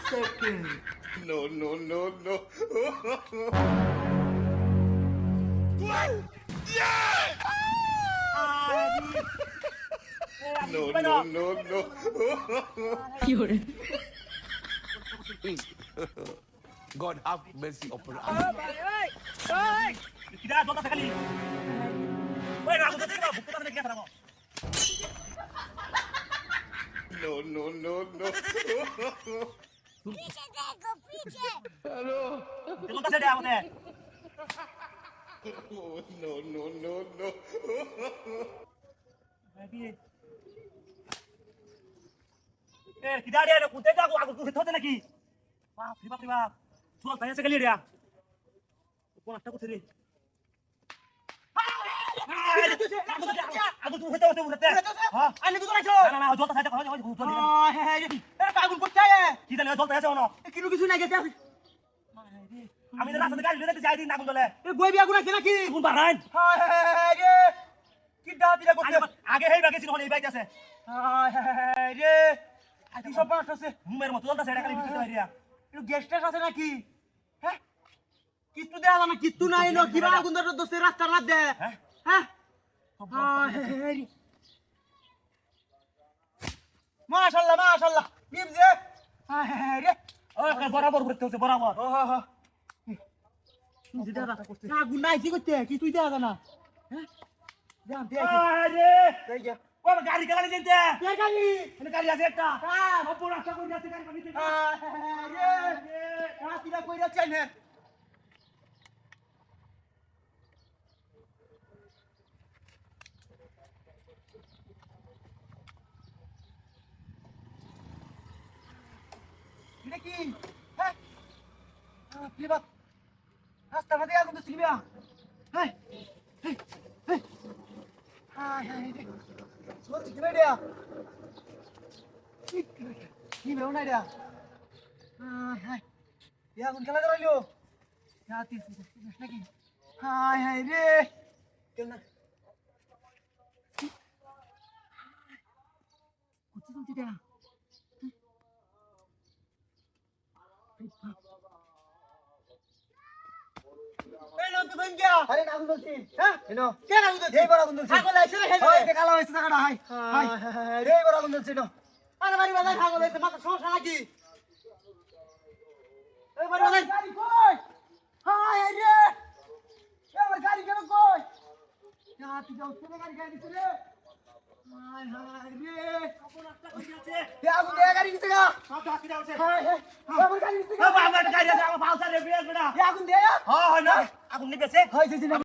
Second. No, no, no, no. No, no, no, no. God have mercy upon us. কিরা জলতা খালি ওই রাখো তো দেখো বুকটা থেকে গেছে রাখো No, no, no, no. पीछे देखो पीछे জলতা সেটা আমাদের Oh, no, no, no, no. এ কিরা রে কোথায় যাবো আগু কোথায় হতে নাকি বাপ রে বাপ চল তাই আছে গেলি রে কোন একটা কোথায় রে আগু তুই হতে হতে উঠতে হ্যাঁ আনি তো রাখছো না না জলতা সাইতে হয় জলদি আগুন কোথায় কি জানি জলতা আছে ওনো কিলো কিছু নাই গেছে আমি তো রাস্তাতে গাড়ি লইতে যাই দিন আগুন জ্বলে এ বই বি আগুন আছে নাকি কোন বারান হায় রে কি ডাতিরা করছে আগে হেই বাগে ছিল এই বাইতে আছে হায় রে আদি সব পাঁচ আছে মুমের মতো জলতা সেটা খালি ভিতরে বাইরিয়া একটু গেস্ট আছে নাকি হ্যাঁ কিচ্ছু দেয়া না কিচ্ছু নাই নো কিবা আগুন ধরে দোস্তে রাস্তা না দে হ্যাঁ হ্যাঁ হায় মাশাআল্লাহ মাশাআল্লাহ নিম যে হায় রে ওই বরাবর করতে হচ্ছে বরাবর ও হো হো আগুন নাই কি করতে কি তুই দেয়া না হ্যাঁ জান দে আরে এই যে ও গাড়ি গাড়ি যেতে কে গাড়ি এখানে গাড়ি আছে একটা হ্যাঁ অপর রাস্তা কই যাচ্ছে গাড়ি পানিতে রে রাতিরা কই যাচ্ছেন হ্যাঁ এটা কি হ্যাঁ কি বাত রাস্তা মধ্যে আগুন তো ছিলবিয়া হ্যাঁ হ্যাঁ হ্যাঁ সত্যি কি বেড়িয়া কি বেও না রে হ্যাঁ ইয়া আগুন খেলা করাইলো রাতি নাকি হায় হায় রে কেন না কুচি কুচি দেয়া এই লোক তো ভেঙ্গা আরে না আগুন জ্বলছে হ্যাঁ এনো কে আগুন জ্বলছে এই বড় আগুন জ্বলছে ছাগল আইছে রে ওই দেখালা হইছে টাকাটা হাই হাই রে বড় আগুন জ্বলছে নো আরে বাড়ি বাজার ছাগল হইছে মাথা সমস্যা নাকি এই বাড়ি বাজার গাড়ি কই হাই রে এবার গাড়ি কেন কই না তুই যাও কোন গাড়ি গাড়ি দিছ রে হাই হাই রে অপর রাস্তা কই যাচ্ছে এ আগুন দে গাড়ি দিছ গা সব ডাকি যাচ্ছে হাই হাই আমার গাড়ি দিছ ও আমার গাড়ি আছে আমার পাউসার রে বিয়াস বেটা এ আগুন দে হ্যাঁ হয় না আগুন নিবেছে হইছে